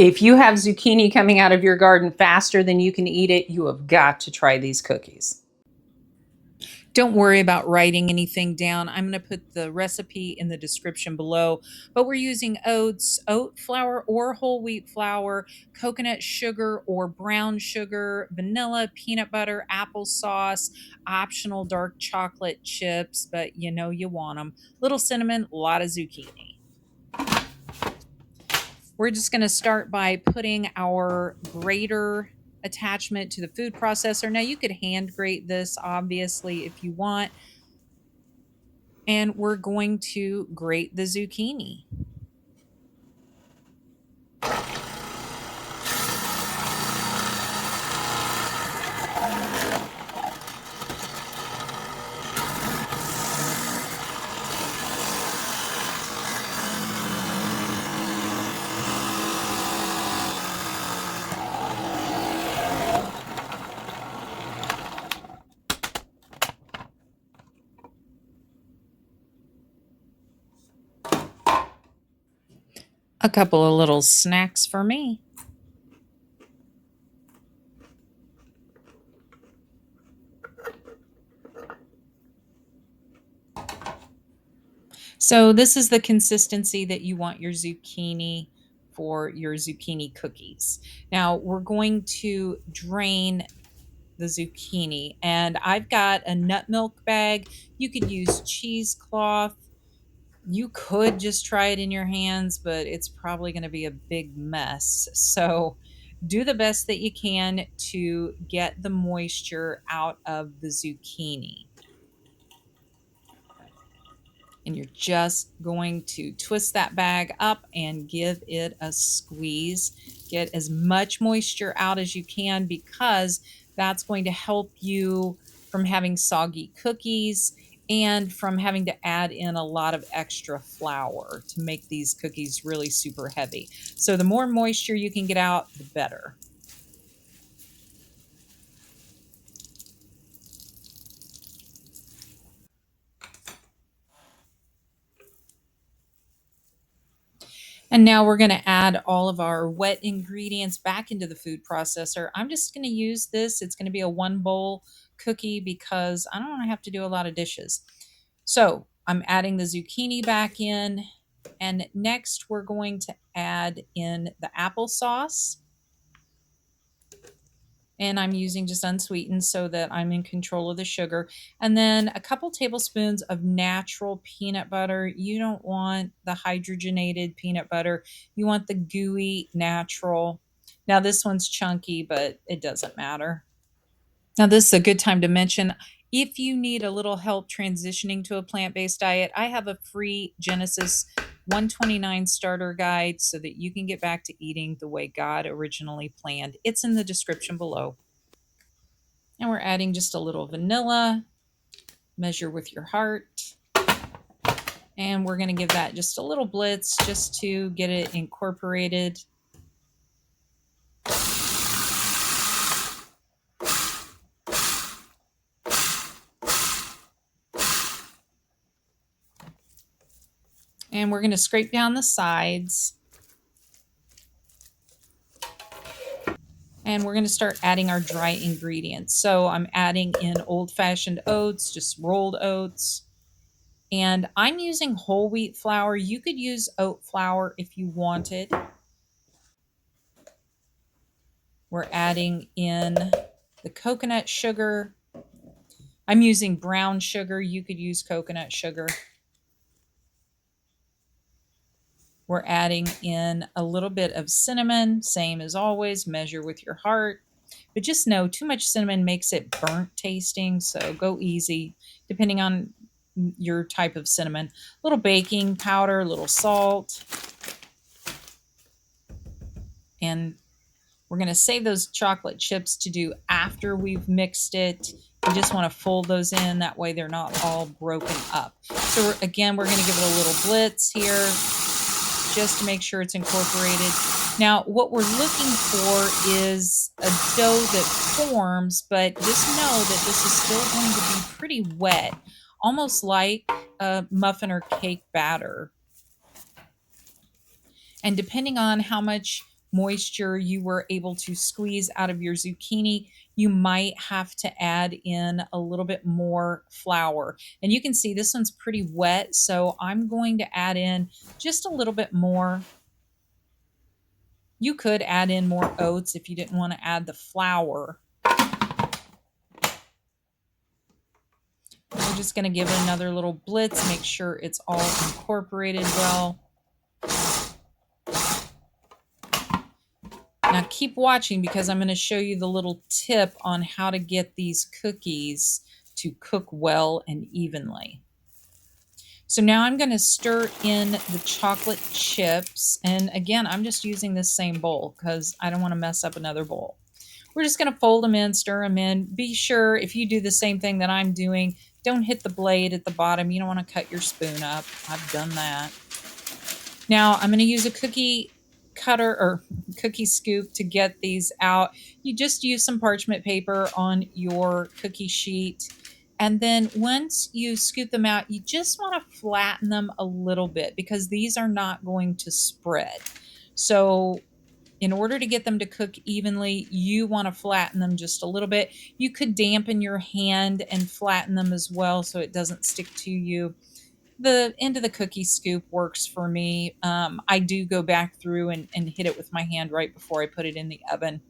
If you have zucchini coming out of your garden faster than you can eat it, you have got to try these cookies. Don't worry about writing anything down. I'm going to put the recipe in the description below. But we're using oats, oat flour or whole wheat flour, coconut sugar or brown sugar, vanilla, peanut butter, applesauce, optional dark chocolate chips, but you know you want them. Little cinnamon, a lot of zucchini. We're just going to start by putting our grater attachment to the food processor. Now you could hand grate this obviously if you want. And we're going to grate the zucchini. A couple of little snacks for me. So this is the consistency that you want your zucchini for your zucchini cookies. Now we're going to drain the zucchini, and I've got a nut milk bag. You could use cheesecloth. You could just try it in your hands, but it's probably going to be a big mess. So do the best that you can to get the moisture out of the zucchini. And you're just going to twist that bag up and give it a squeeze. Get as much moisture out as you can, because that's going to help you from having soggy cookies and from having to add in a lot of extra flour to make these cookies really super heavy. So the more moisture you can get out, the better. And now we're going to add all of our wet ingredients back into the food processor. I'm just going to use this. It's going to be a 1 bowl cookie because I don't want to have to do a lot of dishes. So I'm adding the zucchini back in. And next we're going to add in the applesauce. And I'm using just unsweetened so that I'm in control of the sugar. And then a couple tablespoons of natural peanut butter. You don't want the hydrogenated peanut butter. You want the gooey natural. Now this one's chunky, but it doesn't matter. Now this is a good time to mention, if you need a little help transitioning to a plant-based diet, I have a free Genesis 129 starter guide so that you can get back to eating the way God originally planned. It's in the description below. And we're adding just a little vanilla. Measure with your heart. And we're going to give that just a little blitz just to get it incorporated. And we're going to scrape down the sides. And we're going to start adding our dry ingredients. So I'm adding in old-fashioned oats, just rolled oats. And I'm using whole wheat flour. You could use oat flour if you wanted. We're adding in the coconut sugar. I'm using brown sugar. You could use coconut sugar. We're adding in a little bit of cinnamon, same as always, measure with your heart. But just know too much cinnamon makes it burnt tasting, so go easy depending on your type of cinnamon. A little baking powder, a little salt. And we're going to save those chocolate chips to do after we've mixed it. You just want to fold those in, that way they're not all broken up. So again, we're going to give it a little blitz here, just to make sure it's incorporated. Now, what we're looking for is a dough that forms, but just know that this is still going to be pretty wet, almost like a muffin or cake batter. And depending on how much moisture you were able to squeeze out of your zucchini, you might have to add in a little bit more flour. And you can see this one's pretty wet, so I'm going to add in just a little bit more. You could add in more oats if you didn't want to add the flour. We're just going to give it another little blitz, make sure it's all incorporated well. Now keep watching because I'm going to show you the little tip on how to get these cookies to cook well and evenly. So now I'm going to stir in the chocolate chips. And again, I'm just using this same bowl because I don't want to mess up another bowl. We're just going to fold them in, stir them in. Be sure if you do the same thing that I'm doing, don't hit the blade at the bottom. You don't want to cut your spoon up. I've done that. Now I'm going to use a cookie cutter or cookie scoop to get these out. You just use some parchment paper on your cookie sheet. And then once you scoop them out, you just want to flatten them a little bit because these are not going to spread. So in order to get them to cook evenly, you want to flatten them just a little bit. You could dampen your hand and flatten them as well so it doesn't stick to you. The end of the cookie scoop works for me. I do go back through and hit it with my hand right before I put it in the oven.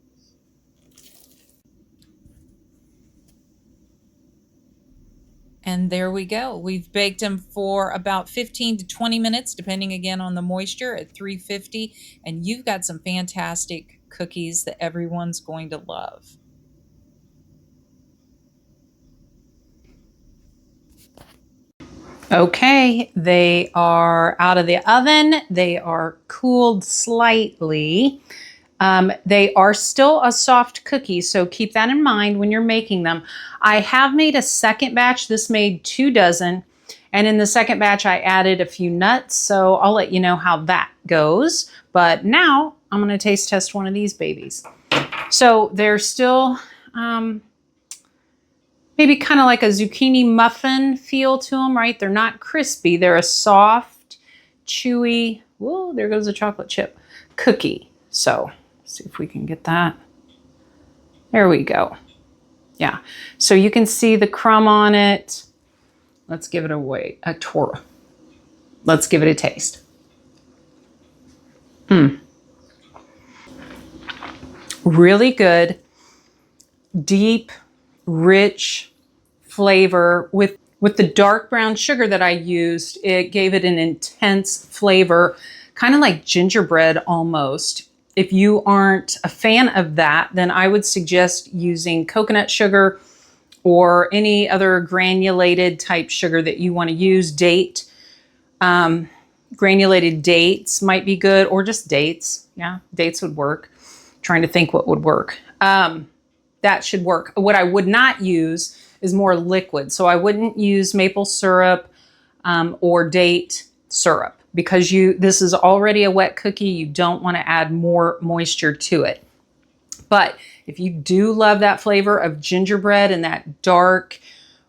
And there we go. We've baked them for about 15 to 20 minutes, depending again on the moisture at 350. And you've got some fantastic cookies that everyone's going to love. Okay, they are out of the oven. They are cooled slightly. They are still a soft cookie, so keep that in mind when you're making them. I have made a second batch. This made 2 dozen. And in the second batch, I added a few nuts, so I'll let you know how that goes. But now I'm going to taste test one of these babies. So they're still maybe kind of like a zucchini muffin feel to them, right? They're not crispy. They're a soft, chewy, whoa, there goes a chocolate chip cookie. So see if we can get that. There we go. Yeah. So you can see the crumb on it. Let's give it a twirl. Let's give it a taste. Really good, deep, rich flavor with the dark brown sugar that I used. It gave it an intense flavor, kind of like gingerbread almost. If you aren't a fan of that, then I would suggest using coconut sugar or any other granulated type sugar that you want to use. Granulated dates might be good, or just dates. Yeah, dates would work. Trying to think what would work. That should work. What I would not use is more liquid. So I wouldn't use maple syrup or date syrup because this is already a wet cookie. You don't want to add more moisture to it. But if you do love that flavor of gingerbread and that dark,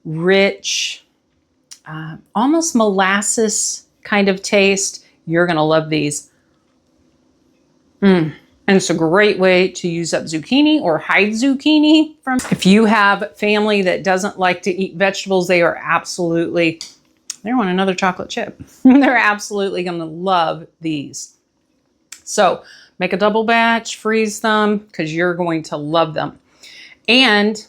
rich, almost molasses kind of taste, you're going to love these. And it's a great way to use up zucchini or hide zucchini from. If you have family that doesn't like to eat vegetables, they want another chocolate chip. They're absolutely going to love these. So make a double batch, freeze them, because you're going to love them. And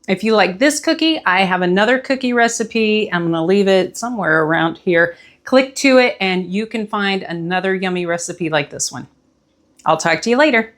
if you like this cookie, I have another cookie recipe. I'm going to leave it somewhere around here. Click to it and you can find another yummy recipe like this one. I'll talk to you later.